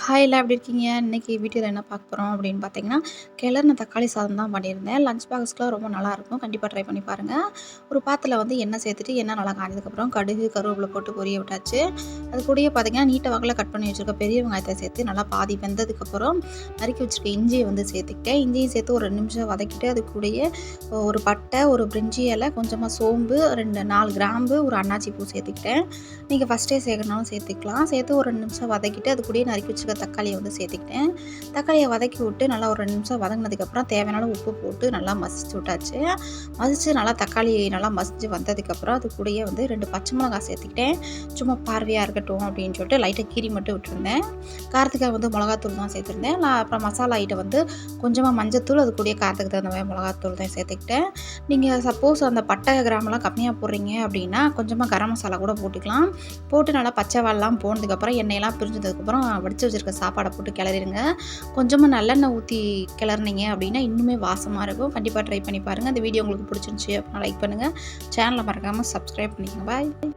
Hi எல்லாம் எப்படி இருக்கீங்க? இன்னைக்கு வீடியோல என்ன பார்க்க போறோம் அப்படின்னு பார்த்தீங்கன்னா, கிளறுன தக்காளி சாதம் தான் பண்ணியிருந்தேன். லஞ்ச் பாக்ஸ்க்குலாம் ரொம்ப நல்லாயிருக்கும். கண்டிப்பா ட்ரை பண்ணி பாருங்க. ஒரு பாத்திரத்துல வந்து எண்ணெய் சேர்த்துட்டு எண்ணெய் நல்லா காஞ்சதுக்கப்புறம் கடுகு, கருவேப்பிலை போட்டு பொரிய விட்டாச்சு. அது கூடயே பார்த்தீங்கன்னா, நீட்ட வாக்குல கட் பண்ணி வச்சிருக்க பெரிய வெங்காயத்தை சேர்த்து நல்லா பாதி வெந்ததுக்கப்புறம் நறுக்கி வச்சிருக்க இஞ்சியை வந்து சேர்த்துக்கிட்டேன். இஞ்சியும் சேர்த்து ஒரு 2 நிமிஷம் வதக்கிட்டு அது கூடயே ஒரு பட்டை, ஒரு பிரிஞ்சி இலை, கொஞ்சமா சோம்பு, 4 கிராம்பு, ஒரு அன்னாச்சி பூ சேர்த்துக்கிட்டேன். நீங்கள் ஃபஸ்ட்டே சேர்க்கணும்னாலும் சேர்த்துக்கலாம். சேர்த்து ஒரு 2 நிமிஷம் வதக்கிட்டு அது கூடயே நறுக்கி வச்சிருக்க தக்காளியை வந்து சேர்த்துக்கிட்டேன். தக்காளியை வதக்கி விட்டு நல்லா ஒரு 2 நிமிஷம் வதங்கினதுக்கப்புறம் தேவையான அளவு உப்பு போட்டு நல்லா மசிச்சு விட்டாச்சு. மசிச்சு நல்லா தக்காளி நல்லா மசிச்சு வந்ததுக்கப்புறம் அது கூடயே வந்து 2 பச்சை மிளகாய் சேர்த்துக்கிட்டேன். சும்மா பார்வையாக இருக்கட்டும் அப்படின்னு சொல்லிட்டு லைட்டாக கீரி மட்டும் விட்டுருந்தேன். காரத்துக்காக வந்து மிளகாத்தூள் தான் சேர்த்துருந்தேன். அப்புறம் மசாலா ஐட்டம் வந்து கொஞ்சமாக மஞ்சத்தூள், அது கூடயே காரத்துக்கு தகுந்த மாதிரி மிளகாத்தூள் தான் சேர்த்துக்கிட்டேன். நீங்கள் சப்போஸ் அந்த பட்டை கிராமெல்லாம் கம்மியாக போடுறீங்க அப்படின்னா கொஞ்சமாக கரம் மசாலா கூட போட்டுக்கலாம். போட்டு நல்லா பச்சை வால்லாம் போனதுக்கப்புறம் எண்ணெயெல்லாம் பிரிஞ்சதுக்கப்புறம் வடித்து வச்சுருக்க சாப்பாடை போட்டு கிளறிடுங்க. கொஞ்சமாக நல்லெண்ணெய் ஊற்றி கிளறினீங்க அப்படின்னா இன்னுமே வாசமாக இருக்கும். கண்டிப்பாக ட்ரை பண்ணி பாருங்கள். இந்த வீடியோ உங்களுக்கு பிடிச்சிருந்துச்சி அப்படின்னா லைக் பண்ணுங்கள். சேனலை மறக்காமல் சப்ஸ்கிரைப் பண்ணிக்கோங்க. பாய்.